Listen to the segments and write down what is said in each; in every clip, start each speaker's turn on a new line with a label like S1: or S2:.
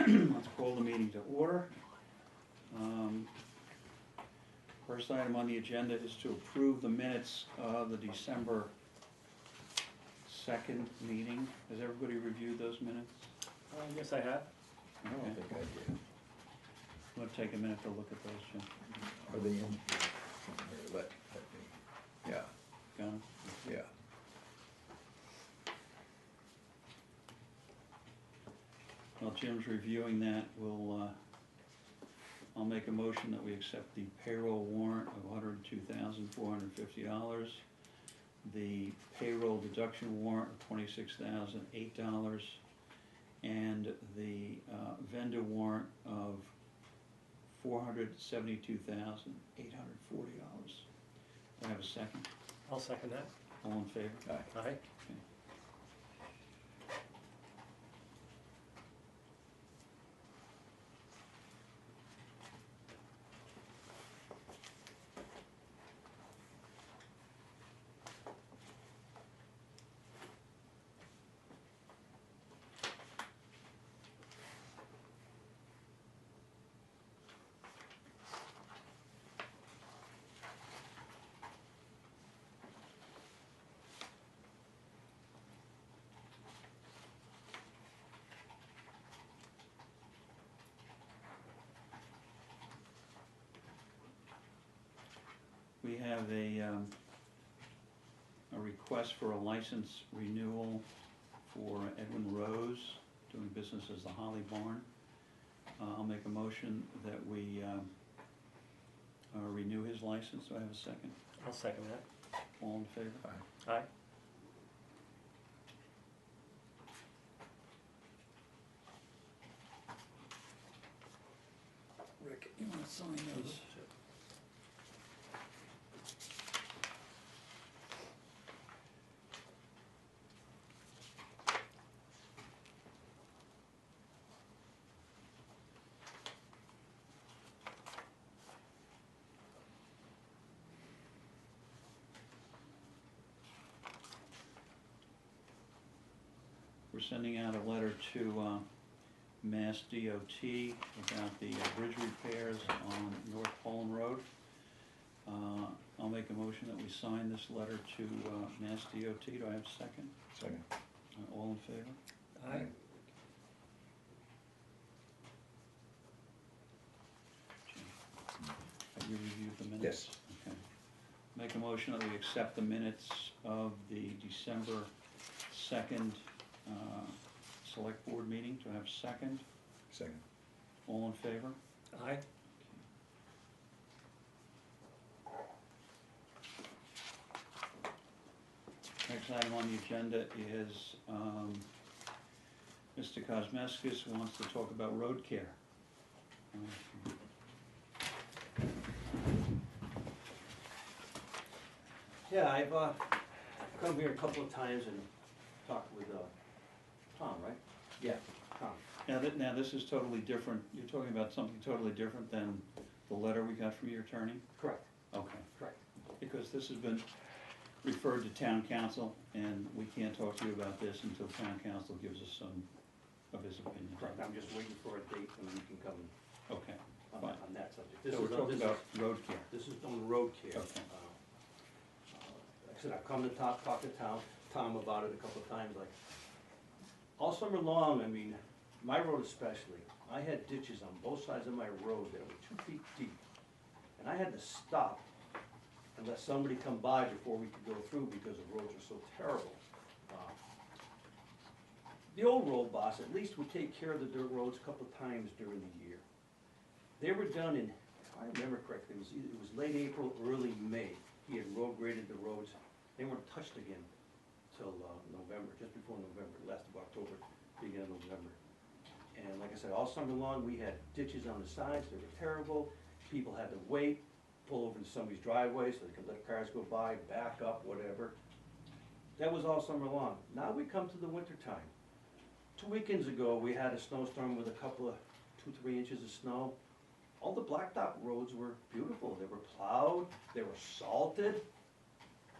S1: Let's call the meeting to order. First item on the agenda is to approve the minutes of the December 2nd meeting. Has everybody reviewed those minutes?
S2: Yes, I have.
S3: I don't think I did.
S1: I'm going to take a minute to look at those, Jim.
S3: Are they in here? Let me, yeah,
S1: Got 'em?
S3: yeah.
S1: While Jim's reviewing that, I'll make a motion that we accept the payroll warrant of $102,450, the payroll deduction warrant of $26,008, and the vendor warrant of $472,840. Do I have a second?
S2: I'll second that.
S1: All in favor?
S3: Aye.
S2: Aye.
S1: Okay. We have a request for a license renewal for Edwin Rose, doing business as the Holly Barn. I'll make a motion that we renew his license. Do I have a second?
S2: I'll second that.
S1: All in favor?
S3: Aye.
S2: Aye.
S1: Rick, you want to sign those? We're sending out a letter to Mass DOT about the bridge repairs on North Poland Road. I'll make a motion that we sign this letter to Mass DOT. Do I have a second?
S3: Second.
S1: All in favor?
S2: Aye.
S1: Have you reviewed the minutes?
S3: Yes.
S1: Okay. Make a motion that we accept the minutes of the December 2nd Select Board meeting. Do I have a second?
S3: Second.
S1: All in favor?
S2: Aye.
S1: Next item on the agenda is Mr. Kosmeskis wants to talk about road care.
S4: Yeah, I've come here a couple of times and talked with Tom, right? Yeah, Tom.
S1: Now, this is totally different. You're talking about something totally different than the letter we got from your attorney?
S4: Correct,
S1: Okay.
S4: correct.
S1: Because this has been referred to town council, and we can't talk to you about this until town council gives us some of his opinion.
S4: Correct, I'm just waiting for a date when you can come
S1: Okay,
S4: on
S1: fine.
S4: on that subject.
S1: So we're talking about road care.
S4: This is on road care.
S1: Okay.
S4: Like I said, I've come to talk to Tom about it a couple of times, like, all summer long, I mean, my road especially, I had ditches on both sides of my road that were 2 feet deep. And I had to stop and let somebody come by before we could go through because the roads are so terrible. The old road boss at least would take care of the dirt roads a couple of times during the year. They were done in, if I remember correctly, it was late April, early May. He had road graded the roads. They weren't touched again till November, just before November, last of October, beginning of November. And like I said, all summer long, we had ditches on the sides. They were terrible. People had to wait, pull over to somebody's driveway so they could let cars go by, back up, whatever. That was all summer long. Now we come to the winter time. 2 weekends ago, we had a snowstorm with a couple of 2-3 inches of snow. All the blacktop roads were beautiful. They were plowed, they were salted.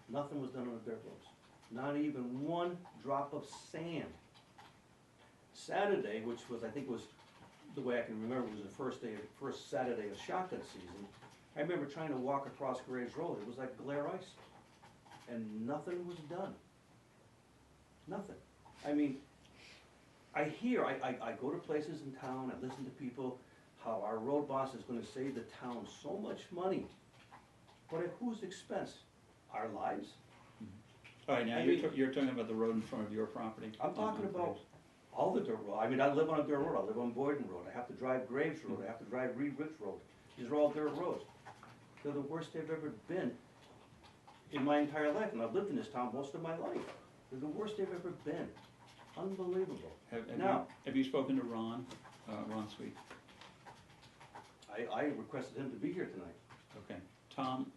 S4: Nothing was done on the dirt roads. Not even one drop of sand. Saturday, which was, I think was the way I can remember was the first Saturday of shotgun season. I remember trying to walk across Graves Road, it was like glare ice, and nothing was done. Nothing. I mean, I go to places in town, I listen to people, how our road boss is gonna save the town so much money. But at whose expense? Our lives?
S1: All right, now
S4: I
S1: you're,
S4: mean-
S1: you're talking about the road in front of your property?
S4: I'm talking
S1: On
S4: about
S1: Graves.
S4: all the dirt road. I mean, I live on a dirt road, I live on Boyden Road, I have to drive Graves Road, I have to drive Reed Rich Road. These are all dirt roads. They're the worst they've ever been in my entire life, and I've lived in this town most of my life. They're the worst they've ever been. Unbelievable. Now-
S1: Have you spoken to Ron, Ron Sweet?
S4: I requested him to be here tonight.
S1: Okay. Tom,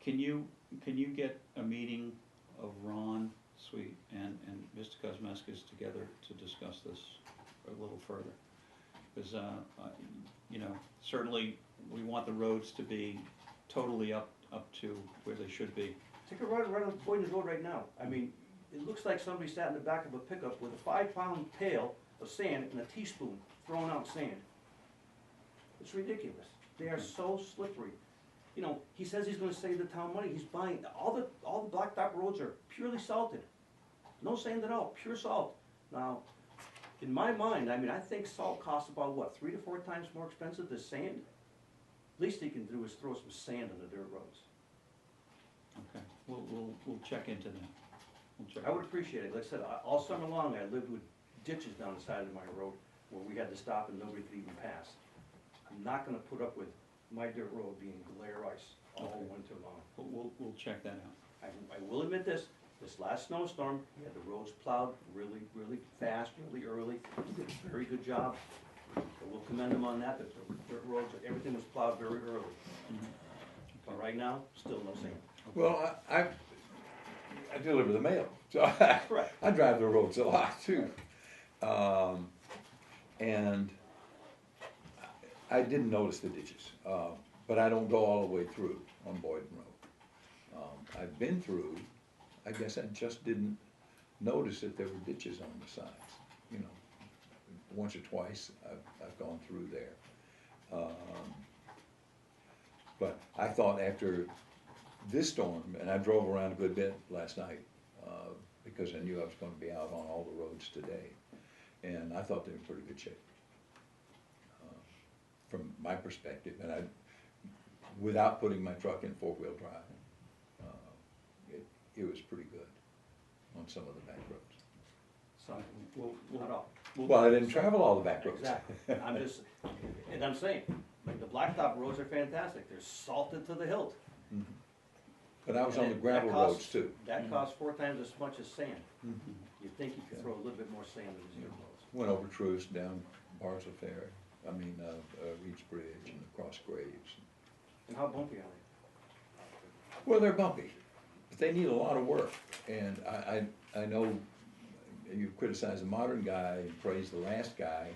S1: can you get a meeting of Ron Sweet and Mr. Kosmeskis together to discuss this a little further? Because, you know, certainly we want the roads to be totally up to where they should be.
S4: Take a ride right on Boyden Road right now. I mean, it looks like somebody sat in the back of a pickup with a 5-pound pail of sand and a teaspoon throwing out sand. It's ridiculous. They are so slippery. You know, he says he's gonna save the town money. He's buying, all the blacktop roads are purely salted. No sand at all, pure salt. Now, in my mind, I mean, I think salt costs about, what, 3 to 4 times more expensive than sand? Least he can do is throw some sand on the dirt roads.
S1: Okay, we'll check into that. We'll check.
S4: I would appreciate it. Like I said, all summer long, I lived with ditches down the side of my road where we had to stop and nobody could even pass. I'm not gonna put up with my dirt road being glare ice all
S1: Okay.
S4: winter long.
S1: We'll check that out.
S4: I will admit this last snowstorm, we had the roads plowed really, really fast, really early. He did a very good job. So we'll commend him on that, but the dirt roads, everything was plowed very early. But right now, still no sand.
S3: Well, I deliver the mail, so
S4: Correct.
S3: I drive the roads a lot too. And I didn't notice the ditches, but I don't go all the way through on Boyden Road. I've been through, I guess I just didn't notice that there were ditches on the sides, you know. Once or twice I've gone through there. But I thought after this storm, and I drove around a good bit last night, because I knew I was gonna be out on all the roads today, and I thought they were in pretty good shape. From my perspective, and without putting my truck in 4-wheel drive, it was pretty good on some of the back roads.
S4: So,
S1: We'll,
S4: not all.
S3: Well, I didn't travel all the back roads.
S4: Exactly. I'm saying, like, the blacktop roads are fantastic. They're salted to the hilt.
S3: Mhm. But I was on the
S4: And
S3: gravel
S4: that costs-
S3: roads too.
S4: That costs 4 times as much as sand.
S3: Mhm.
S4: You'd think you could throw a little bit more sand in these dirt roads.
S3: Went over Truist, down Bartlett Ferry, Reed's Bridge and across Graves.
S4: And how bumpy are they?
S3: Well, they're bumpy, but they need a lot of work. And I know you criticize the modern guy and praise the last guy,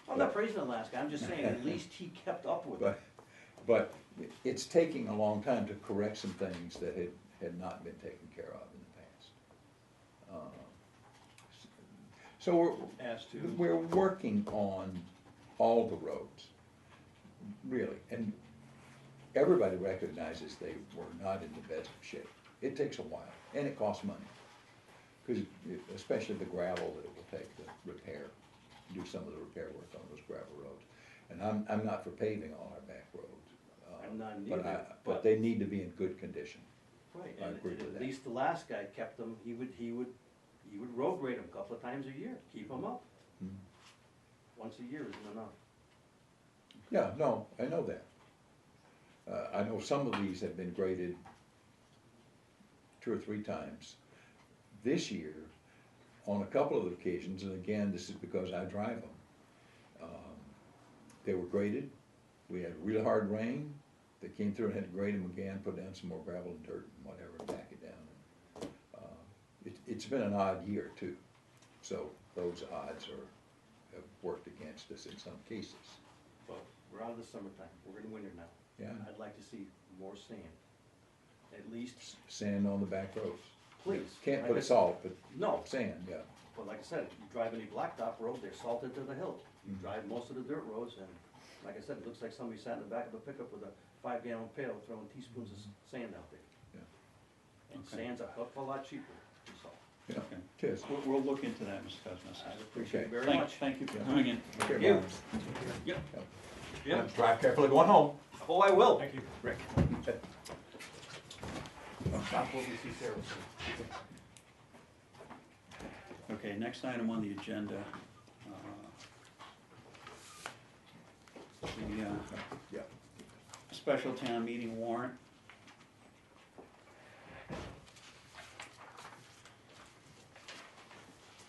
S4: I'm not praising the last guy, I'm just saying, at least he kept up with it.
S3: but it's taking a long time to correct some things that had not been taken care of in the past. So
S4: As to,
S3: we're working on all the roads, really, and everybody recognizes they were not in the best shape. It takes a while, and it costs money, because especially the gravel that it will take to repair, do some of the repair work on those gravel roads. And I'm not for paving all our back roads.
S4: I'm not
S3: but
S4: neither,
S3: but
S4: but-
S3: they need to be in good condition.
S4: right,
S3: I
S4: and
S3: agree with
S4: at
S3: that.
S4: least the last guy kept them, he would road grade them a couple of times a year, keep them up.
S3: Mhm.
S4: Once a year isn't enough.
S3: Yeah, no, I know that. I know some of these have been graded 2 or 3 times this year on a couple of occasions, and again, this is because I drive them. They were graded, we had real hard rain, they came through and had to grade them again, put down some more gravel and dirt and whatever, and back it down. It's been an odd year too, so those odds have worked against us in some cases.
S4: But we're out of the summertime, we're in winter now.
S3: Yeah,
S4: I'd like to see more sand, at least,
S3: sand on the back roads.
S4: please.
S3: Can't
S4: Like
S3: put
S4: I-
S3: salt, but
S4: No,
S3: sand, yeah.
S4: But like I said, you drive any blacktop road, they're salted to the hilt. You drive most of the dirt roads, and like I said, it looks like somebody sat in the back of a pickup with a 5-gallon pail throwing teaspoons of sand out there.
S3: Yeah.
S4: And
S1: Okay.
S4: sand's a hell of a lot cheaper than salt.
S3: Yeah,
S1: Okay.
S3: it is.
S1: We'll look into that, Mr. Cosmos.
S4: I appreciate it very
S1: Thank,
S4: much.
S1: thank you for
S3: Yeah.
S1: coming in.
S3: Okay,
S4: you.
S3: Bob.
S4: Yep.
S3: Yeah,
S4: Yep.
S3: drive carefully going home.
S4: Oh, I will.
S2: Thank you.
S4: Rick. Stop what we see Sarah.
S1: Okay, next item on the agenda. The
S3: Yeah.
S1: special town meeting warrant.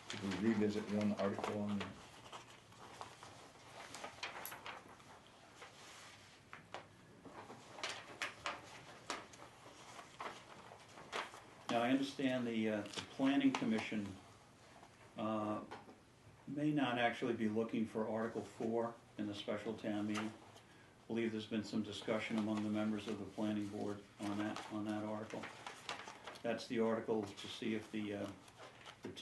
S3: Did we revisit one article on that?
S1: Now, I understand the planning commission may not actually be looking for Article 4 in the special town meeting. I believe there's been some discussion among the members of the planning board on that article. That's the article to see if the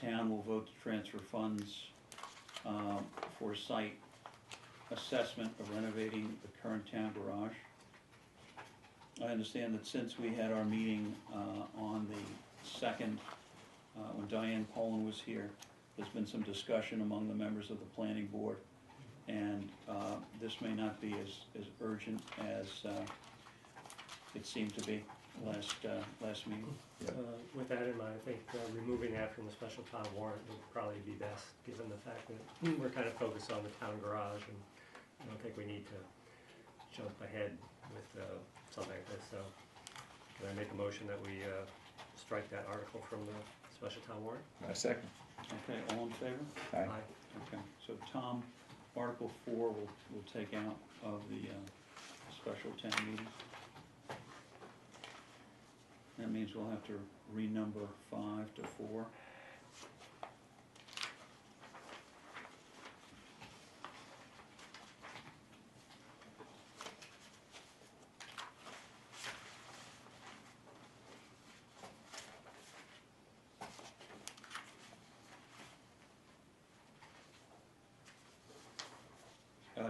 S1: town will vote to transfer funds for site assessment of renovating the current town garage. I understand that since we had our meeting on the 2nd, when Diane Poland was here, there's been some discussion among the members of the planning board, and this may not be as urgent as it seemed to be last meeting.
S2: With that in mind, I think removing that from the special town warrant would probably be best, given the fact that we're kind of focused on the town garage, and I don't think we need to jump ahead with something like this, so can I make a motion that we strike that article from the special town warrant?
S3: A second.
S1: Okay, all in favor?
S3: Aye.
S1: Okay, so Tom, Article 4 we'll take out of the special town meeting. That means we'll have to renumber 5 to 4.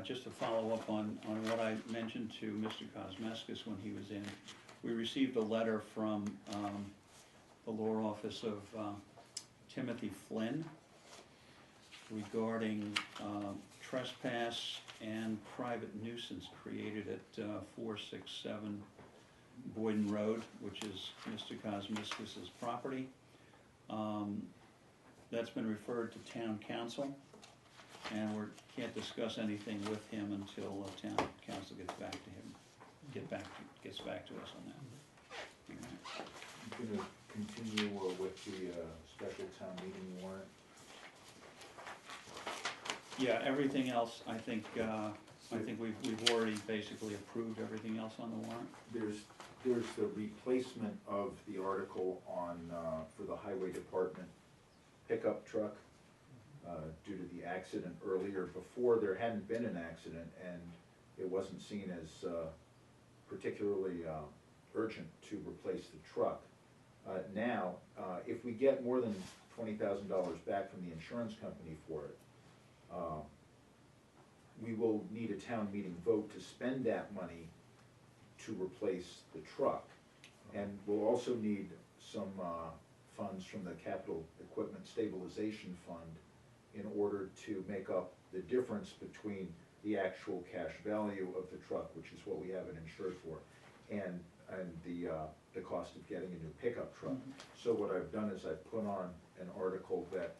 S1: Just to follow up on what I mentioned to Mr. Kosmeskis when he was in, we received a letter from the law office of Timothy Flynn regarding trespass and private nuisance created at 467 Boyden Road, which is Mr. Kosmeskis' property. That's been referred to town council, and we can't discuss anything with him until town council gets back to him, gets back to us on that.
S5: I'm gonna continue with the special town meeting warrant.
S1: Yeah, everything else, I think we've already basically approved everything else on the warrant.
S5: There's the replacement of the article on, for the highway department pickup truck, due to the accident earlier. Before, there hadn't been an accident, and it wasn't seen as particularly urgent to replace the truck. Now, if we get more than $20,000 back from the insurance company for it, we will need a town meeting vote to spend that money to replace the truck. And we'll also need some funds from the capital equipment stabilization fund in order to make up the difference between the actual cash value of the truck, which is what we have it insured for, and the cost of getting a new pickup truck. So what I've done is I've put on an article that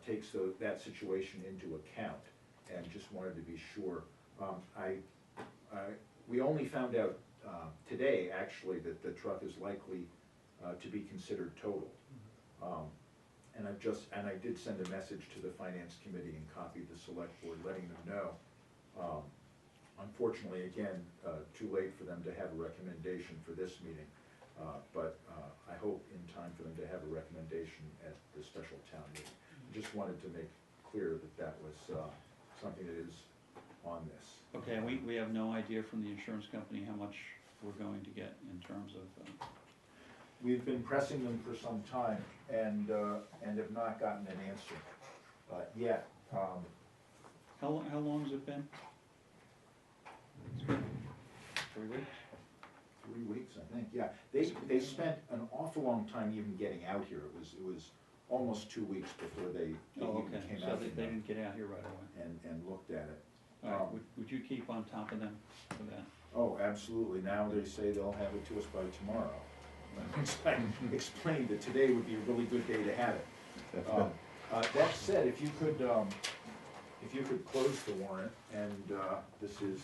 S5: takes that situation into account, and just wanted to be sure. We only found out today, actually, that the truck is likely to be considered total. And I did send a message to the finance committee and copied the select board, letting them know. Unfortunately, again, too late for them to have a recommendation for this meeting, but I hope in time for them to have a recommendation at the special town meeting. Just wanted to make clear that that was something that is on this.
S1: Okay, and we have no idea from the insurance company how much we're going to get in terms of,
S5: We've been pressing them for some time and have not gotten an answer yet.
S1: How long has it been? It's been 3 weeks?
S5: 3 weeks, I think, yeah. They spent an awful long time even getting out here. It was almost 2 weeks before they
S1: Oh,
S5: even
S1: okay,
S5: came
S1: so
S5: out
S1: they
S5: and,
S1: didn't get out here right away.
S5: and looked at it.
S1: All right, would you keep on top of them for that?
S5: Oh, absolutely. Now they say they'll have it to us by tomorrow. I explained that today would be a really good day to have it. That said, if you could close the warrant, and this is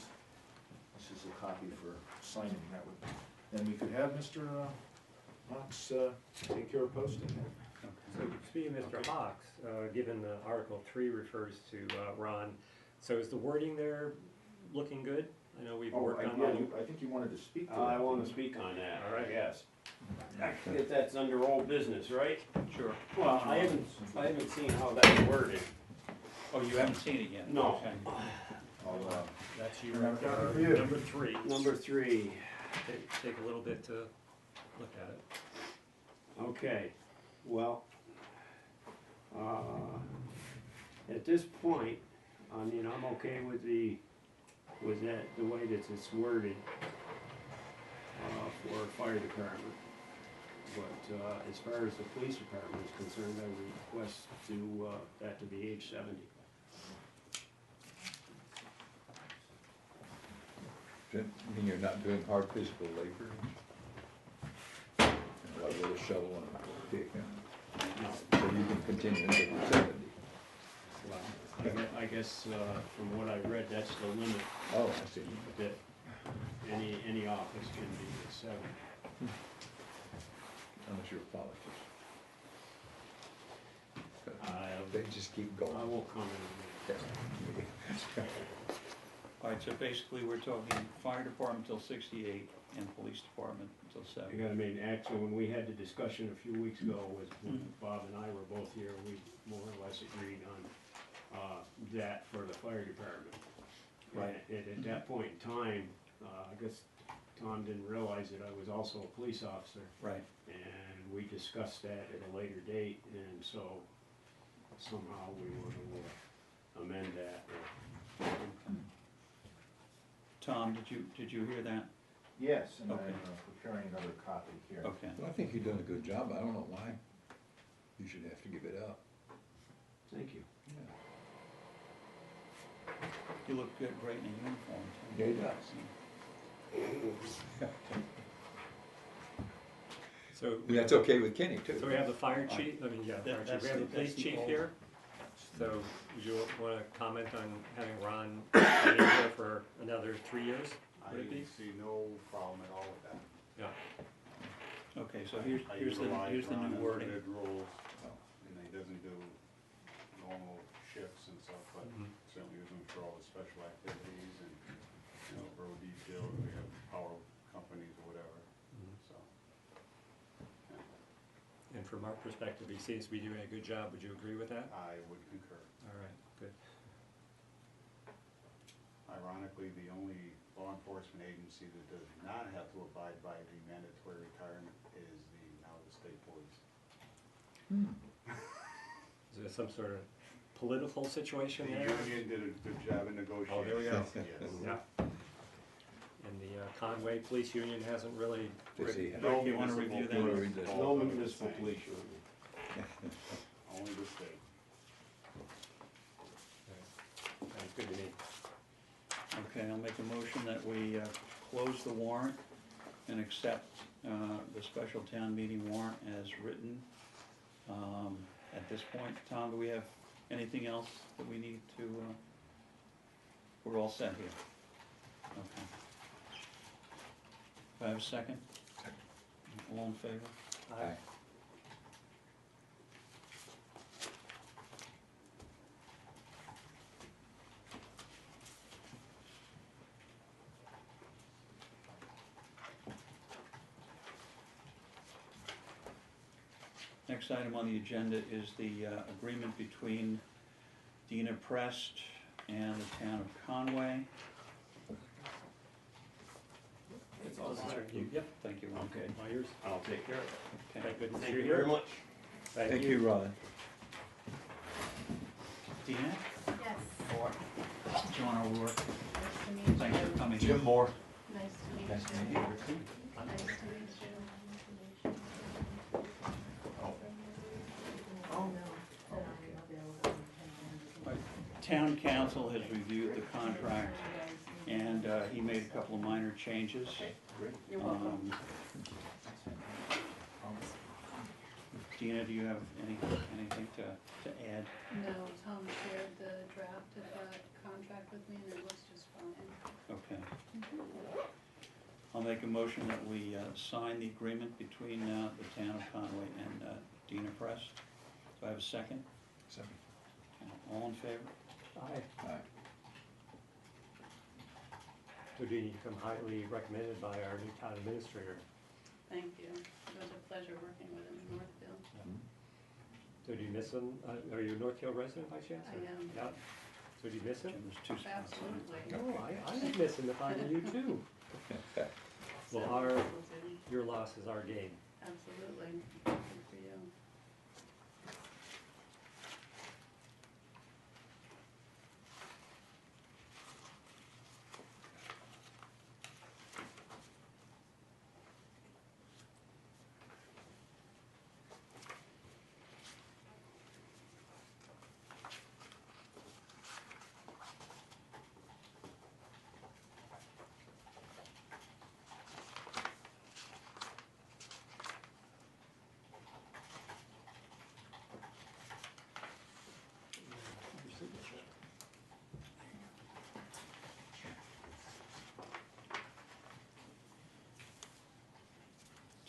S5: a copy for signing, that would, then we could have Mr. Knox take care of posting it.
S2: So speaking of Mr. Hawks, given the Article 3 refers to Ron, so is the wording there looking good? I know we've
S5: Oh,
S2: worked on
S5: yeah,
S2: that.
S5: I think you wanted to speak to that.
S6: I want to speak on that,
S2: All right.
S6: I guess. If that's under old business, right?
S1: Sure.
S6: Well, I haven't seen how that's worded.
S1: Oh, you haven't seen it yet?
S6: No.
S1: Okay.
S5: I'll,
S2: That's your
S5: Another copy for you.
S2: number 3.
S6: Number 3,
S2: Take a little bit to look at it.
S6: okay, well, at this point, I mean, I'm okay with the way that it's worded for fire department. But as far as the police department is concerned, I request that to be age 70.
S3: Does that mean you're not doing hard physical labor? Like with a shovel and a pick,
S6: No.
S3: so you can continue until you're 70?
S6: Well, I guess from what I read, that's the limit,
S3: Oh, I see.
S6: that any office can be at 70.
S3: Unless you're a politician.
S6: I
S3: They just keep going.
S6: won't comment on
S3: Yeah.
S1: All right, so basically, we're talking fire department till 68 and police department till
S6: that.
S1: 70.
S6: I mean, actually, when we had the discussion a few weeks ago, was when Bob and I were both here, we more or less agreed on that for the fire department.
S1: Right.
S6: And at that point in time, I guess Tom didn't realize that I was also a police officer.
S1: Right.
S6: And we discussed that at a later date, and so somehow we were to amend that.
S1: Tom, did you hear that?
S5: Yes, and
S1: Okay.
S5: I'm preparing another copy here.
S1: Okay.
S3: Well, I think you're doing a good job. I don't know why you should have to give it up.
S6: Thank you.
S3: Yeah.
S1: You look good, great in a uniform, too.
S3: Yeah, he does.
S2: So
S3: And that's okay with Kenny, too.
S2: So we have the fire chief, I mean, yeah, fire chief,
S1: That's
S2: we have the
S1: the-
S2: police
S1: that's the
S2: chief
S1: old-
S2: here. So, would you wanna comment on having Ron stay here for another 3 years?
S7: I
S2: Would it be?
S7: see no problem at all with that.
S2: Yeah,
S1: Okay, so
S7: I
S1: here's the
S7: utilize
S1: new
S7: Ron in
S1: wording.
S7: good rules, and he doesn't do normal shifts and stuff, but
S2: Mhm.
S7: certainly use him for all the special activities and, road detail, we have power companies or whatever, so.
S2: and from our perspective, he seems to be doing a good job, would you agree with that?
S7: I would concur.
S2: All right, good.
S7: Ironically, the only law enforcement agency that does not have to abide by the mandatory retirement is the state police.
S2: Is there some sort of political situation
S7: The
S2: there?
S7: union did a good job in negotiating.
S2: Oh, there we go.
S7: Yes.
S2: Yeah. And the Conway Police Union hasn't really,
S3: Does he
S1: Rick,
S3: have-
S1: you wanna review that?
S3: You wanna read this?
S6: No municipal police union.
S7: Only the state.
S2: sounds good to me.
S1: Okay, I'll make a motion that we close the warrant and accept the special town meeting warrant as written. At this point, Tom, do we have anything else that we need to, we're all set here? Okay. Do I have a second? All in favor?
S3: Aye.
S1: Next item on the agenda is the agreement between Dina Prest and the town of Conway.
S8: It's all
S1: all set.
S2: Yep.
S1: Thank you, Ron.
S6: Okay,
S2: All yours.
S6: I'll take care of it.
S1: Okay.
S2: Thank goodness
S6: Thank
S2: you're
S6: you very
S2: here.
S6: much.
S3: Thank you, Ron.
S1: Dina,
S8: Yes,
S1: John O'Rourke,
S8: nice to meet you.
S1: thanks for coming.
S5: Jim Moore.
S8: Nice to meet you.
S3: Nice to meet you.
S8: Nice to meet you. Oh, no.
S1: Town council has reviewed the contract, and he made a couple of minor changes.
S8: You're welcome.
S1: Dina, do you have anything to add?
S8: No, Tom shared the draft of that contract with me and it looks just fine.
S1: Okay. I'll make a motion that we sign the agreement between the town of Conway and Dina Press. Do I have a second?
S3: Second.
S1: All in favor?
S2: Aye.
S3: Aye.
S2: So Dean, you come highly recommended by our new town administrator.
S8: Thank you. It was a pleasure working with him in Northfield.
S2: So do you miss him? Are you a North Hill resident by chance?
S8: I am.
S2: Yeah. So do you miss him?
S1: Jim, there's two spots.
S8: Absolutely.
S2: No, I would miss him if I were you too. Well, your loss is our gain.
S8: Absolutely. Good for you.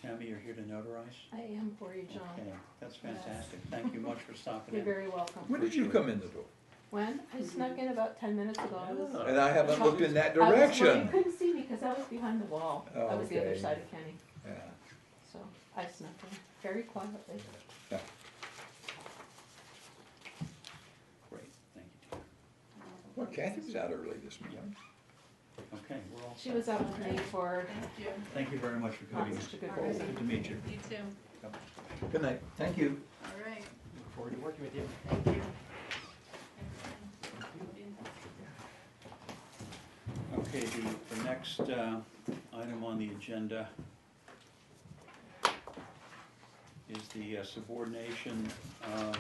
S1: Tammy, you're here to notarize?
S9: I am for you, John.
S1: Okay, that's fantastic. Thank you much for stopping
S9: You're
S1: in.
S9: very welcome.
S3: When did you come in the door?
S9: When? I snuck in about 10 minutes ago. I was,
S3: And I haven't looked in that
S9: well, you
S3: direction.
S9: couldn't see me because I was behind the wall.
S3: Oh,
S9: I was the other
S3: okay.
S9: side of Kenny.
S3: Yeah.
S9: So I snuck in very quietly.
S3: Yeah.
S1: Great, thank you.
S3: Well, Kathy was out early this morning.
S1: Okay, we're all
S9: She
S1: set.
S9: was out with me for
S8: Thank you.
S1: Thank you very much for
S9: not
S1: coming.
S9: such a good
S8: All right.
S9: reason.
S1: Good to meet you.
S8: You too.
S3: Good night. Thank you.
S8: All right.
S2: Look forward to working with you.
S8: Thank you.
S1: Okay, the next item on the agenda is the subordination of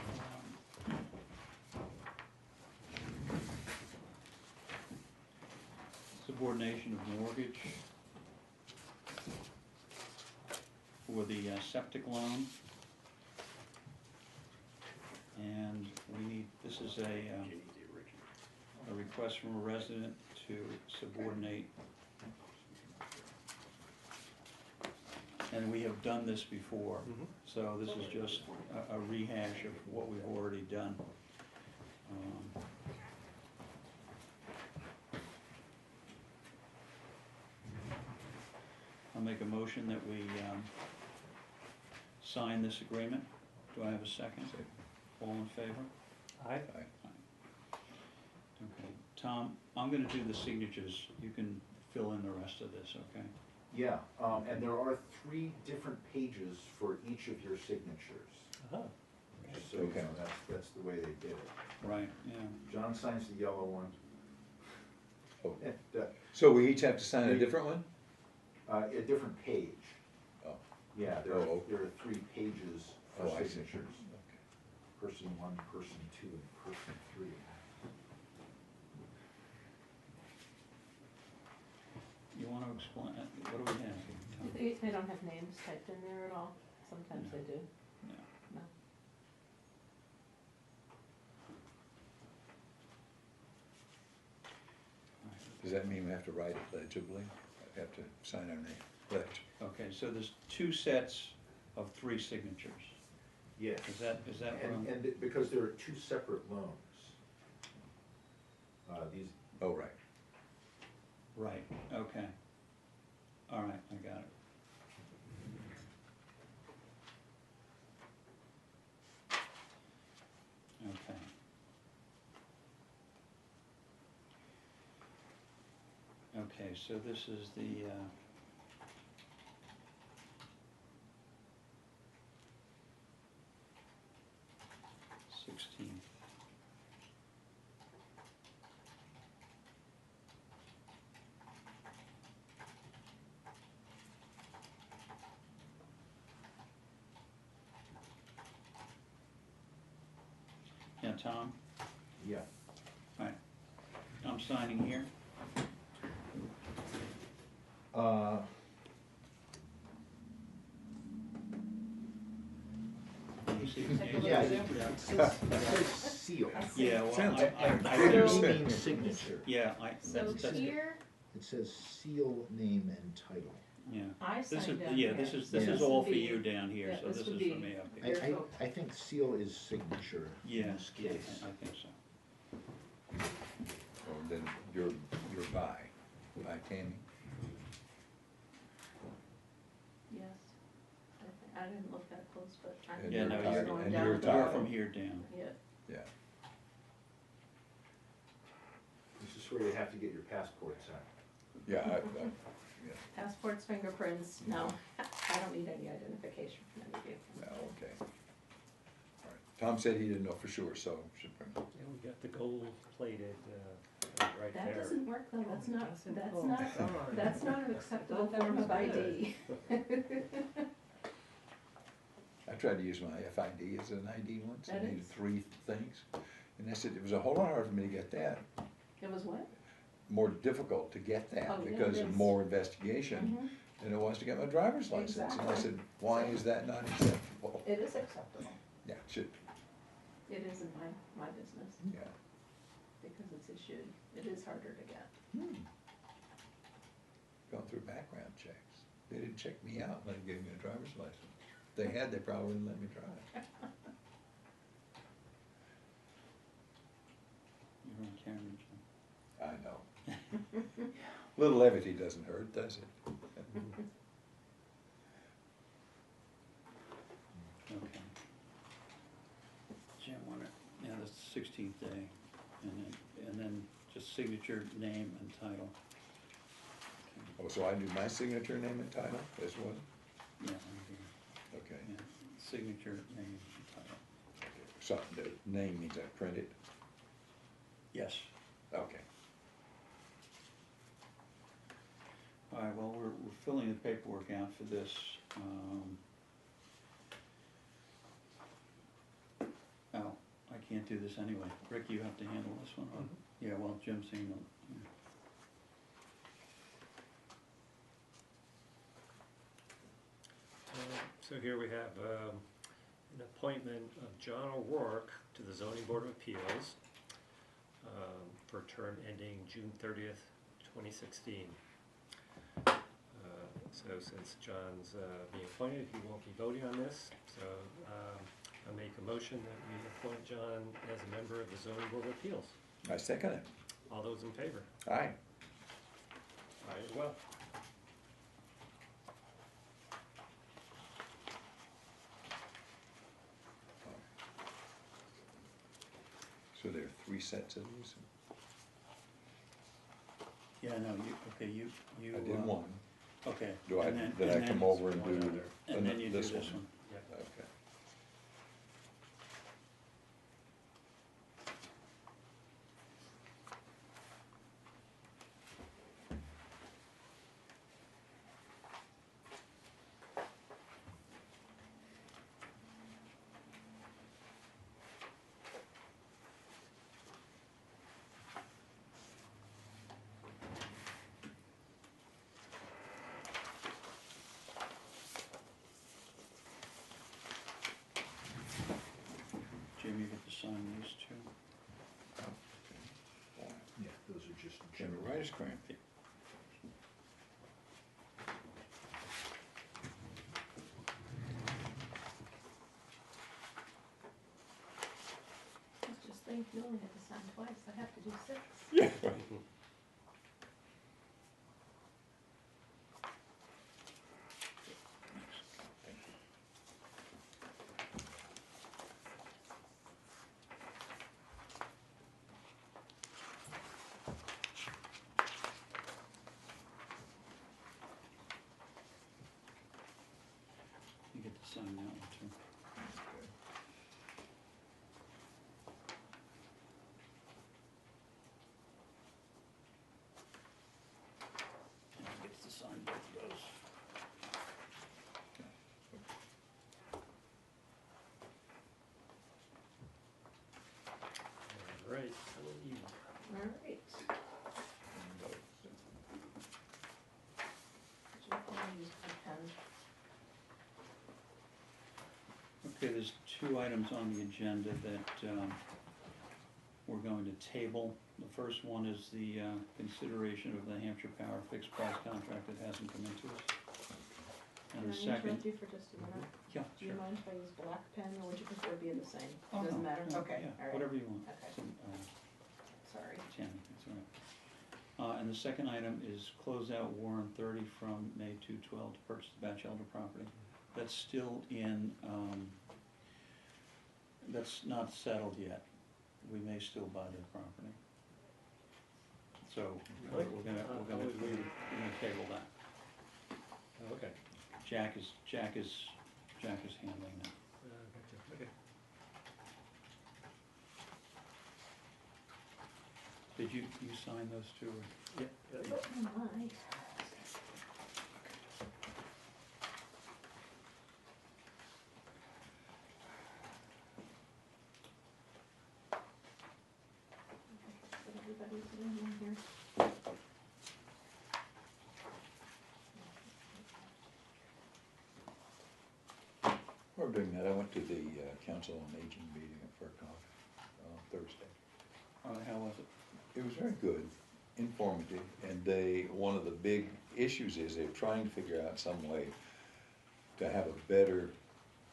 S1: subordination of mortgage for the septic loan. And we need, this is a request from a resident to subordinate. And we have done this before,
S2: Mhm.
S1: so this is just a rehash of what we've already done. I'll make a motion that we sign this agreement. Do I have a second?
S3: Second.
S1: All in favor?
S2: Aye.
S1: Okay, Tom, I'm gonna do the signatures, you can fill in the rest of this, okay?
S5: Yeah, and there are 3 different pages for each of your signatures.
S2: Uh-huh.
S5: Just so you
S3: Okay.
S5: know, that's the way they did it.
S1: Right, yeah.
S5: John signs the yellow one.
S3: Oh.
S5: And,
S3: So we each have to sign a different one?
S5: a different page.
S3: Oh.
S5: Yeah, there
S3: Oh.
S5: are 3 pages for
S3: Oh, I see.
S5: signatures.
S3: Okay.
S5: Person 1, person 2, and person 3.
S1: You wanna explain, what do we have here?
S9: They don't have names typed in there at all. Sometimes they do.
S1: No.
S9: No.
S3: Does that mean we have to write it legibly? We have to sign our name, leg.
S1: Okay, so there's 2 sets of 3 signatures.
S5: Yes.
S1: Is that what I'm?
S5: And because there are 2 separate loans. These,
S3: Oh, right.
S1: Right, okay. All right, I got it. Okay. Okay, so this is the 16th. Yeah, Tom,
S5: Yeah.
S1: alright, I'm signing here.
S5: Uh,
S1: You see his
S9: Take a
S1: name?
S9: look.
S5: yeah, it says seal.
S1: Yeah, well,
S3: Sounds-
S1: I
S5: It
S1: finished,
S5: means signature.
S1: yeah,
S9: So
S1: that's,
S9: here,
S5: It says seal, name, and title.
S1: yeah.
S9: I
S1: This is,
S9: signed down
S1: yeah,
S9: here.
S1: this is
S9: This
S1: all
S9: would
S1: for
S9: be-
S1: you down here,
S9: yeah,
S1: so
S9: this
S1: this is
S9: would
S1: for
S9: be-
S1: me up
S5: I,
S1: here.
S9: Your vote.
S5: I think seal is signature
S1: Yeah,
S5: in this
S1: yeah,
S5: case.
S1: I think so.
S3: Well, then you're by Tammy.
S9: Yes. I didn't look that close, but I.
S3: And
S1: Yeah, no,
S3: you're
S1: you're
S3: tied-
S9: going
S3: and
S9: down
S3: you're
S9: the
S1: You're
S3: tied.
S1: from here down.
S9: Yeah,
S3: Yeah,
S5: This is where you have to get your passports out.
S3: yeah, yeah,
S9: passports, fingerprints, no, I don't need any identification from any of you.
S3: no, okay. All right. Tom said he didn't know for sure, so should bring.
S2: Yeah, we got the gold plated, right there.
S9: That doesn't work though, that's
S2: Oh, it
S9: not,
S2: doesn't?
S9: that's
S2: Oh,
S9: not,
S2: darn.
S9: that's not an acceptable
S2: Thought that
S9: form
S2: was
S9: of ID.
S3: I tried to use my FID as an ID once, I
S9: That
S3: needed
S9: is-
S3: 3 things. And I said, it was a whole lot harder for me to get that,
S9: It was what?
S3: more difficult to get that
S9: Oh, yeah,
S3: because
S9: it
S3: of
S9: is.
S3: more investigation
S9: Mhm.
S3: than it was to get my driver's license. And I
S9: Exactly.
S3: said, why is that not acceptable?
S9: It is acceptable,
S3: Yeah, it should be,
S9: it is in my business,
S3: yeah.
S9: because it's issued, it is harder to get.
S3: Going through background checks. They didn't check me out when they gave me a driver's license. If they had, they probably wouldn't let me drive.
S1: You're on camera, Jim.
S3: I know. Little levity doesn't hurt, does it?
S1: Okay. Jim, yeah, that's the 16th day, and then just signature, name, and title.
S3: Oh, so I do my signature, name, and title as well?
S1: Yeah, right here.
S3: Okay.
S1: Yeah, signature, name, and title.
S3: So the name means I print it?
S1: Yes.
S3: Okay.
S1: All right, well, we're filling the paperwork out for this. Oh, I can't do this anyway. Rick, you have to handle this one, or, yeah, well, Jim's handling it. Yeah.
S2: So here we have an appointment of John O'Rourke to the Zoning Board of Appeals for a term ending June 30th, 2016. So since John's being appointed, he won't be voting on this. So I make a motion that we appoint John as a member of the Zoning Board of Appeals.
S3: I second it.
S2: All those in favor?
S3: Aye.
S2: I as well.
S3: So there are 3 sets of these?
S1: Yeah, no, you.
S3: I did one.
S1: Okay.
S3: Do I,
S1: and then-
S3: then I
S1: and
S3: come
S1: then-
S3: over and
S2: one
S3: do
S2: other.
S1: And then you do
S3: this
S1: this
S3: one?
S1: one.
S2: Yeah.
S3: Okay.
S1: Jim, you get to sign these two.
S5: Yeah, those are just
S3: Jim,
S5: general.
S3: writer's cramp.
S9: Just think, you only have to sign twice, I have to do 6.
S3: Yeah.
S1: You get to sign that one too. Okay, there's two items on the agenda that we're going to table. The first one is the consideration of the Hampshire Power fixed price contract that hasn't come into us. And the
S9: Can I
S1: second,
S9: interrupt you for just a minute?
S1: yeah,
S9: Do you
S1: sure.
S9: mind if I use black pen, or would you prefer it be the same?
S1: Oh,
S9: Doesn't
S1: no,
S9: matter?
S1: no,
S9: Okay,
S1: yeah,
S9: all right.
S1: whatever you want.
S9: Okay.
S1: So,
S9: Sorry.
S1: Tammy, that's all right. And the second item is close out warrant 30 from May 2/12 to purchase the Batchelder property. That's still in, that's not settled yet. We may still buy the property. So we're
S2: Really?
S1: gonna table that.
S2: Oh, okay.
S1: Jack is handling that.
S2: Gotcha, okay.
S1: Did you sign those two? Or?
S2: Yeah.
S9: Oh, my. Did everybody see in here?
S3: While we're doing that, I went to the Council on Aging meeting at FERCog Thursday.
S1: How was it?
S3: It was very good, informative, and one of the big issues is they're trying to figure out some way to have a better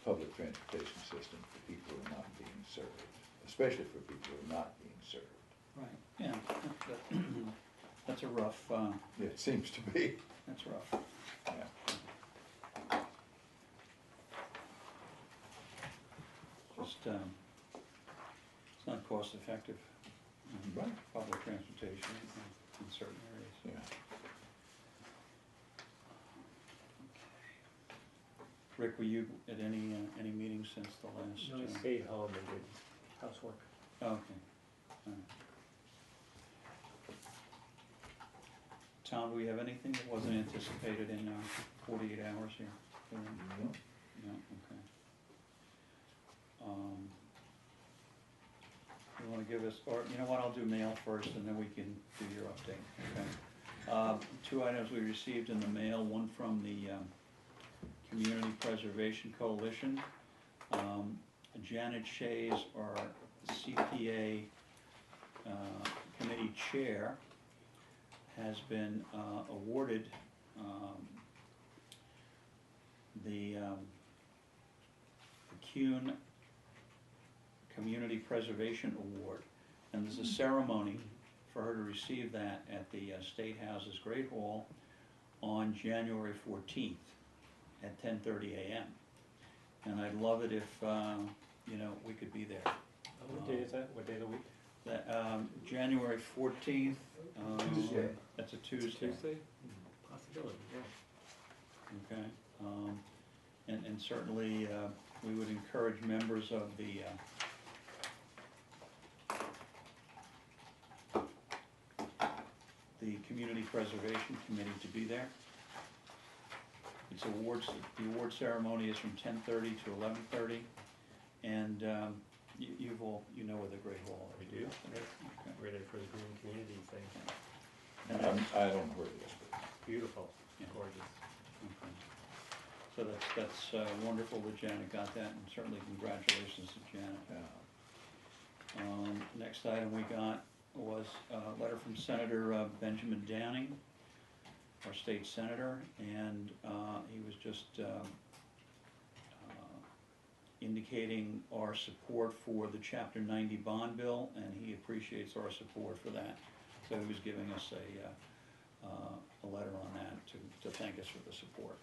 S3: public transportation system for people who are not being served, especially for people who are not being served.
S1: Right, yeah, that's a rough,
S3: Yeah, it seems to be.
S1: that's rough.
S3: Yeah.
S1: Just, it's not cost effective,
S3: Right.
S1: public transportation in certain areas.
S3: Yeah.
S1: Rick, were you at any meetings since the last?
S2: No, I stayed home and did housework.
S1: Okay, all right. Tom, do we have anything that wasn't anticipated in 48 hours here?
S3: No.
S1: No, okay. You wanna give us, or, you know what, I'll do mail first, and then we can do your update, okay? Two items we received in the mail, one from the Community Preservation Coalition. Janet Shays, our CPA committee chair, has been awarded the Kuhn Community Preservation Award. And there's a ceremony for her to receive that at the State House's Great Hall on January 14th at 10:30 a.m. And I'd love it if, we could be there.
S2: What day is that? What day of the week?
S1: That, January 14th.
S3: Tuesday.
S1: That's a Tuesday.
S2: Tuesday? Possibility, yeah.
S1: Okay, and certainly, we would encourage members of the Community Preservation Committee to be there. It's the award ceremony is from 10:30 to 11:30, and, you know where the Great Hall is.
S2: We do.
S1: Okay.
S2: We're there for the green community thing.
S1: And
S3: I don't know where it is, but
S2: Beautiful,
S1: Yeah.
S2: gorgeous.
S1: okay. So that's wonderful that Janet got that, and certainly congratulations to Janet.
S3: yeah.
S1: Next item we got was a letter from Senator Benjamin Downing, our state senator, and he was just indicating our support for the Chapter 90 bond bill, and he appreciates our support for that. So he was giving us a letter on that to thank us for the support.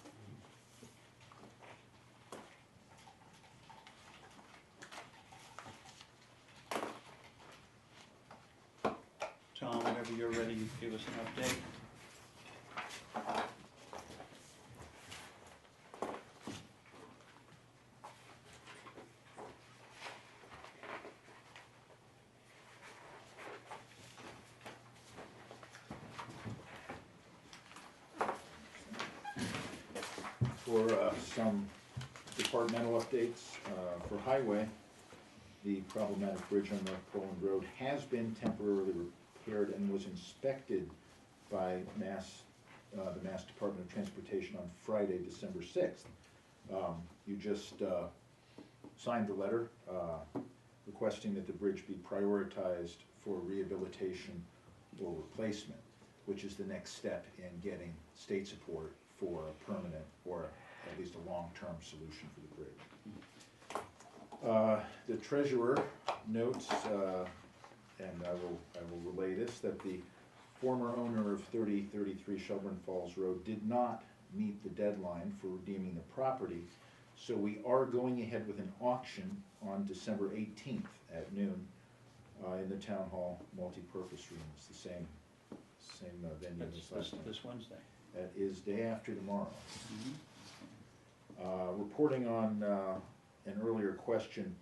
S1: Tom, whenever you're ready, you give us an update.
S5: For some departmental updates, for highway, the problematic bridge on North Poland Road has been temporarily repaired and was inspected by the Mass Department of Transportation on Friday, December 6th. You just signed the letter requesting that the bridge be prioritized for rehabilitation or replacement, which is the next step in getting state support for a permanent or at least a long-term solution for the bridge. The treasurer notes, and I will relay this, that the former owner of 3033 Shelburne Falls Road did not meet the deadline for redeeming the property, so we are going ahead with an auction on December 18th at noon in the Town Hall multipurpose room. It's the same venue
S1: That's
S5: as last time.
S1: this Wednesday.
S5: That is day after tomorrow.
S1: Mhm.
S5: Reporting on an earlier question,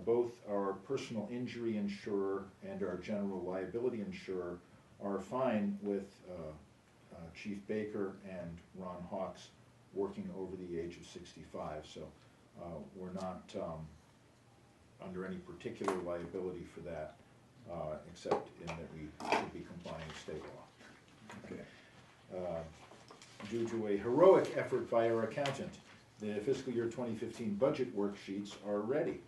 S5: both our personal injury insurer and our general liability insurer are fine with Chief Baker and Ron Hawks working over the age of 65, so we're not under any particular liability for that, except in that we should be complying with state law.
S3: Okay.
S5: Due to a heroic effort by our accountant, the fiscal year 2015 budget worksheets are ready.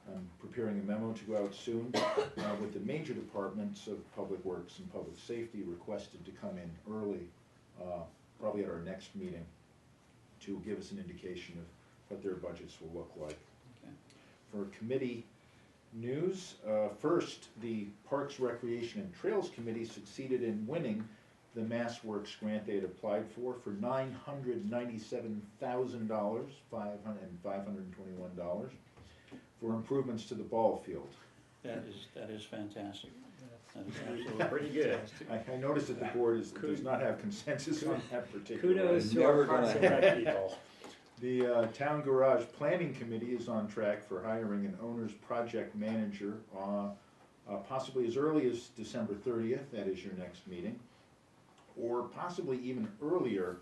S5: I'm preparing a memo to go out soon with the major departments of Public Works and Public Safety requested to come in early, probably at our next meeting, to give us an indication of what their budgets will look like.
S1: Okay.
S5: For committee news, first, the Parks, Recreation, and Trails Committee succeeded in winning the MassWorks grant they had applied for $997,000, $521, for improvements to the ball field.
S1: That is fantastic. That is absolutely
S2: Pretty good.
S1: fantastic.
S5: I noticed that the board does not have consensus on that particular.
S2: Kudos to
S3: Never
S2: our Parks and
S3: gonna
S2: Rec people.
S5: The Town Garage Planning Committee is on track for hiring an owner's project manager, possibly as early as December 30th, that is your next meeting, or possibly even earlier,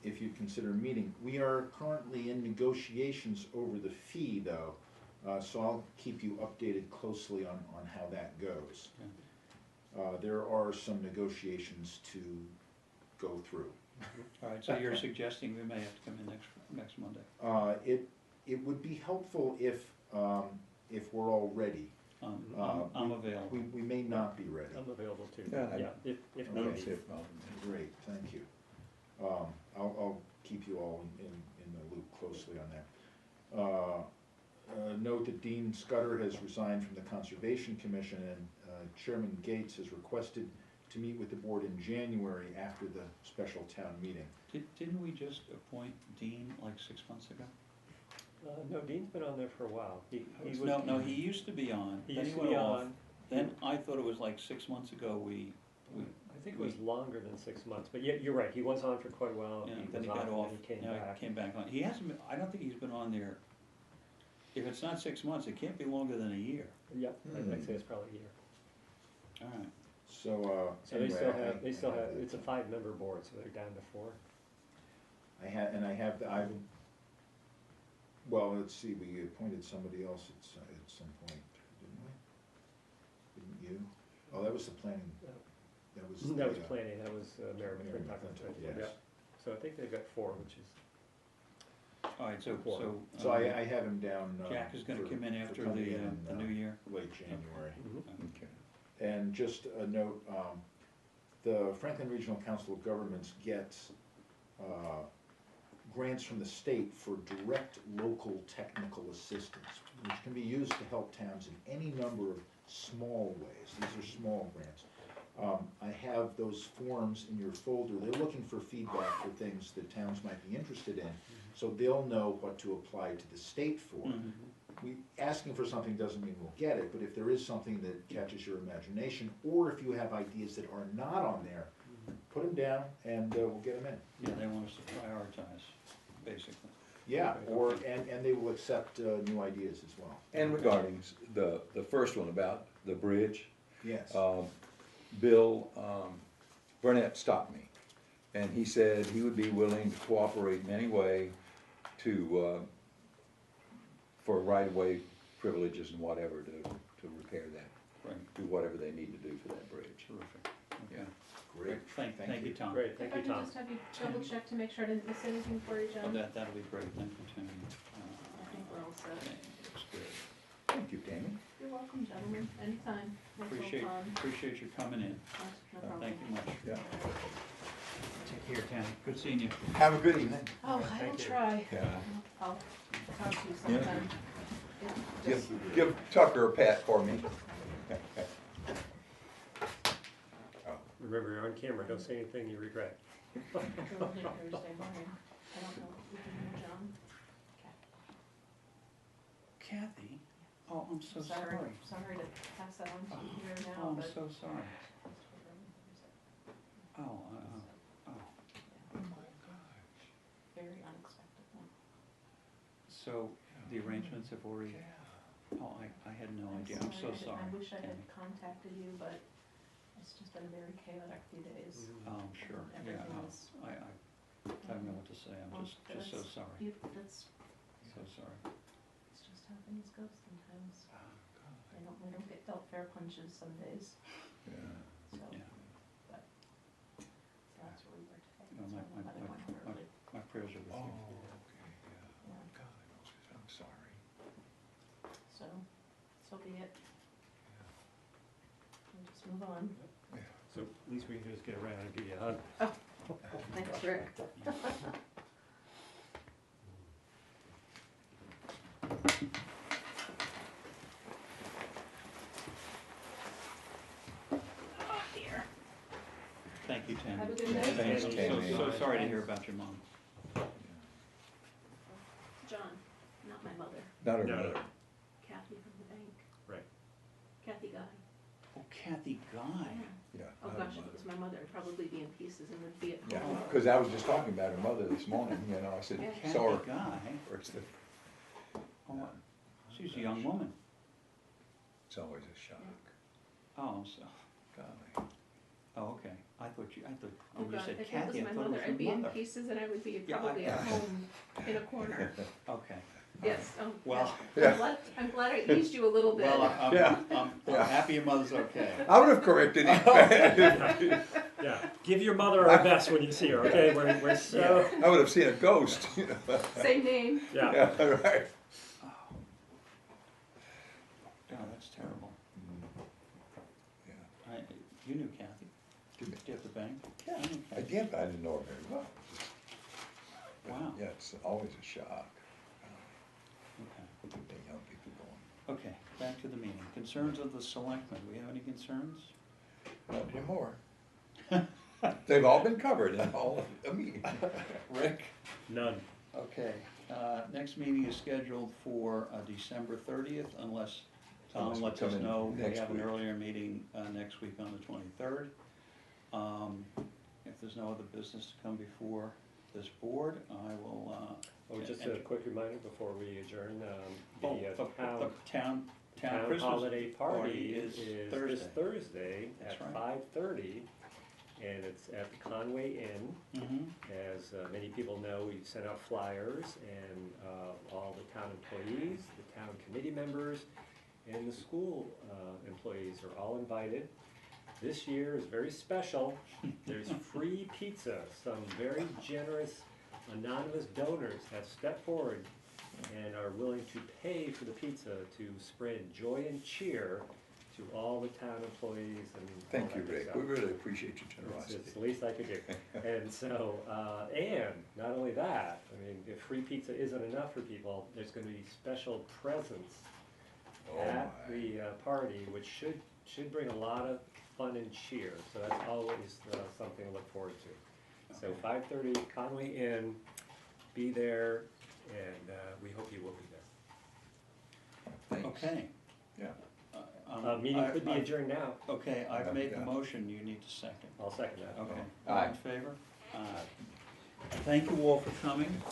S5: if you consider meeting. We are currently in negotiations over the fee, though, so I'll keep you updated closely on how that goes. There are some negotiations to go through.
S1: All right, so you're suggesting we may have to come in next Monday?
S5: It would be helpful if we're all ready.
S1: I'm available.
S5: We may not be ready.
S2: I'm available too.
S3: Yeah,
S2: if
S3: I
S2: need
S3: don't
S2: be.
S3: see a problem.
S5: Great, thank you. I'll keep you all in the loop closely on that. Note that Dean Scudder has resigned from the Conservation Commission, and Chairman Gates has requested to meet with the board in January after the special town meeting.
S1: Didn't we just appoint Dean like 6 months ago?
S2: No, Dean's been on there for a while. He was-
S1: No, he used to be on.
S2: He
S1: Then
S2: used to
S1: went
S2: be
S1: off.
S2: on.
S1: Then I thought it was like 6 months ago
S2: I think it was longer than 6 months, but yeah, you're right, he was on for quite a while.
S1: yeah,
S2: He
S1: then he
S2: was
S1: got off.
S2: and he came
S1: Now
S2: back.
S1: he came back on. He hasn't been, I don't think he's been on there. If it's not 6 months, it can't be longer than a year.
S2: Yep, I'd say it's probably a year.
S1: All right.
S5: So,
S2: So they
S5: anyway,
S2: still have,
S5: that.
S2: it's a 5-member board, so they're down to 4.
S5: Well, let's see, we appointed somebody else at some point, didn't we? Didn't you? Oh, that was the planning, that was.
S2: That was
S5: the,
S2: planning, that was Merrimack
S5: Merrimack
S2: McTaggart,
S5: Yes.
S2: yeah. So I think they've got 4, which is,
S1: All right, so,
S2: Four.
S5: So I have him down.
S1: Jack is gonna
S5: for-
S1: come in
S5: for
S1: after
S5: coming
S1: the
S5: in,
S1: new year?
S5: Late January.
S3: Okay.
S5: And just a note, the Franklin Regional Council of Governments gets grants from the state for direct local technical assistance, which can be used to help towns in any number of small ways. These are small grants. I have those forms in your folder. They're looking for feedback for things that towns might be interested in, so they'll know what to apply to the state for. Asking for something doesn't mean we'll get it, but if there is something that catches your imagination, or if you have ideas that are not on there, put them down and we'll get them in.
S1: Yeah, they want us to prioritize, basically.
S5: Yeah, and they will accept new ideas as well.
S3: And regarding the first one about the bridge,
S5: Yes.
S3: Bill Burnett stopped me, and he said he would be willing to cooperate in any way to, for right-of-way privileges and whatever to repair that,
S1: Right,
S3: do whatever they need to do for that bridge.
S1: terrific.
S3: Yeah.
S5: Great.
S1: Thank you, Tom.
S2: great, thank you,
S9: If I
S2: Tom.
S9: can just have you double check to make sure I didn't miss anything for you,
S1: Oh,
S9: John.
S1: that'll be great, thank you, Tim.
S9: we're all set.
S1: Okay, looks good.
S3: Thank you, Tammy.
S9: You're welcome, gentlemen, anytime. Have some fun.
S1: Appreciate your coming in.
S9: No problem.
S1: Thank you much.
S3: Yeah.
S1: Take care, Tammy. Good seeing you.
S3: Have a good evening.
S9: Oh, I will
S2: Thank you.
S9: try.
S3: Yeah.
S9: I'll talk to you sometime. It just-
S3: Give Tucker a pat for me.
S2: Remember, you're on camera, don't say anything you regret.
S9: Thursday morning. I don't know if you can hear John.
S1: Kathy? Oh, I'm so
S9: Sorry,
S1: sorry.
S9: sorry to pass that on to you here
S1: Oh,
S9: now,
S1: I'm
S9: but.
S1: so sorry. Oh, oh.
S9: Very unexpected one.
S1: So the arrangements have already, oh, I had no idea. I'm so sorry.
S9: I wish I had
S1: Tammy.
S9: contacted you, but it's just been a very chaotic few days.
S1: Oh, I'm sure. Yeah,
S9: Everything
S1: no,
S9: is-
S1: I don't know what to say. I'm
S9: Well,
S1: just so
S9: that's-
S1: sorry.
S9: That's,
S1: So sorry.
S9: it's just how things go sometimes.
S1: Oh,
S9: We don't get dealt fair punches some days,
S3: Yeah.
S9: so.
S1: Yeah.
S9: But that's where we were today.
S1: No,
S9: So
S1: my
S9: I went home early.
S1: My prayers are with
S3: Oh,
S1: you.
S3: okay, yeah.
S9: Yeah.
S3: God, I'm sorry.
S9: So be it. We'll just move on.
S2: So least we can do is get around and give you a hug.
S9: Thanks, Rick.
S1: Thank you, Tammy.
S9: Have a good night.
S3: Thanks,
S1: I'm
S3: Tammy.
S1: so sorry to hear about your mom.
S9: John, not my mother,
S3: Not her
S2: No, no.
S3: mother.
S9: Kathy from the bank.
S2: Right.
S9: Kathy Guy.
S1: Oh, Kathy Guy.
S3: Yeah.
S9: Oh
S3: not her
S9: gosh, if
S3: mother.
S9: it was my mother, I'd probably be in pieces and would be at
S3: Yeah,
S9: home.
S3: because I was just talking about her mother this morning, you know, I said,
S9: Yeah.
S1: Kathy
S3: saw her.
S1: Guy?
S3: Where's the,
S1: Oh, she's a young woman.
S3: it's always a shock.
S1: Oh, so,
S3: Golly.
S1: oh, okay. I thought,
S9: Oh
S1: when you
S9: God,
S1: said
S9: if it was
S1: Kathy, I
S9: my
S1: thought it
S9: mother,
S1: was
S9: I'd be
S1: your
S9: in
S1: mother.
S9: pieces and I would be
S1: Yeah,
S9: probably at home in a corner.
S1: Okay.
S9: Yes,
S1: Well,
S3: Yeah.
S9: I'm glad I eased you a little bit.
S1: Well,
S3: Yeah.
S1: I'm
S3: Yeah.
S1: happy your mother's okay.
S3: I would have corrected him.
S2: Yeah, give your mother our best when you see her, okay? We're so,
S3: I would have seen a ghost, you know.
S9: Same name.
S2: yeah.
S3: Yeah, right.
S1: Oh, that's terrible.
S3: Yeah.
S1: You knew Kathy.
S3: Did
S1: Did you at the bank?
S3: Yeah.
S1: I knew
S3: I
S1: Kathy.
S3: did, but I didn't know her very well.
S1: Wow.
S3: Yeah, it's always a shock.
S1: Okay.
S3: The young people going,
S1: Okay, back to the meeting. Concerns of the selectmen. Do we have any concerns?
S3: not anymore. They've all been covered in all of the meetings.
S1: Rick?
S2: None.
S1: Okay, next meeting is scheduled for December 30th, unless Tom
S3: Unless we
S1: lets us
S3: come in
S1: know we
S3: next
S1: have an
S3: week.
S1: earlier meeting next week on the 23rd. If there's no other business to come before this board, I will.
S2: Oh, just a quick reminder before we adjourn,
S1: Oh,
S2: the
S1: the town Christmas
S2: holiday party is
S1: Thursday.
S2: this Thursday
S1: That's
S2: at
S1: right.
S2: 5:30, and it's at the Conway Inn.
S1: Mhm.
S2: As many people know, we sent out flyers, and all the town employees, the town committee members, and the school employees are all invited. This year is very special. There's free pizza. Some very generous anonymous donors have stepped forward and are willing to pay for the pizza to spread joy and cheer to all the town employees and all
S3: Thank you,
S2: that good
S3: Rick.
S2: stuff.
S3: We really appreciate your
S2: It's
S3: generosity.
S2: the least I could do. And so, and not only that, I mean, if free pizza isn't enough for people, there's gonna be special presents
S3: Oh,
S2: at
S3: my.
S2: the party, which should bring a lot of fun and cheer. So that's always something to look forward to. So
S1: Okay.
S2: 5:30 Conway Inn, be there, and we hope you will be there.
S3: Thanks.
S1: Okay.
S3: Yeah.
S2: Meeting could be adjourned now.
S1: Okay, I've made the
S3: Yeah.
S1: motion, you need to second.
S2: I'll second that.
S1: Okay,
S3: Aye.
S1: all in favor? Thank you all for coming.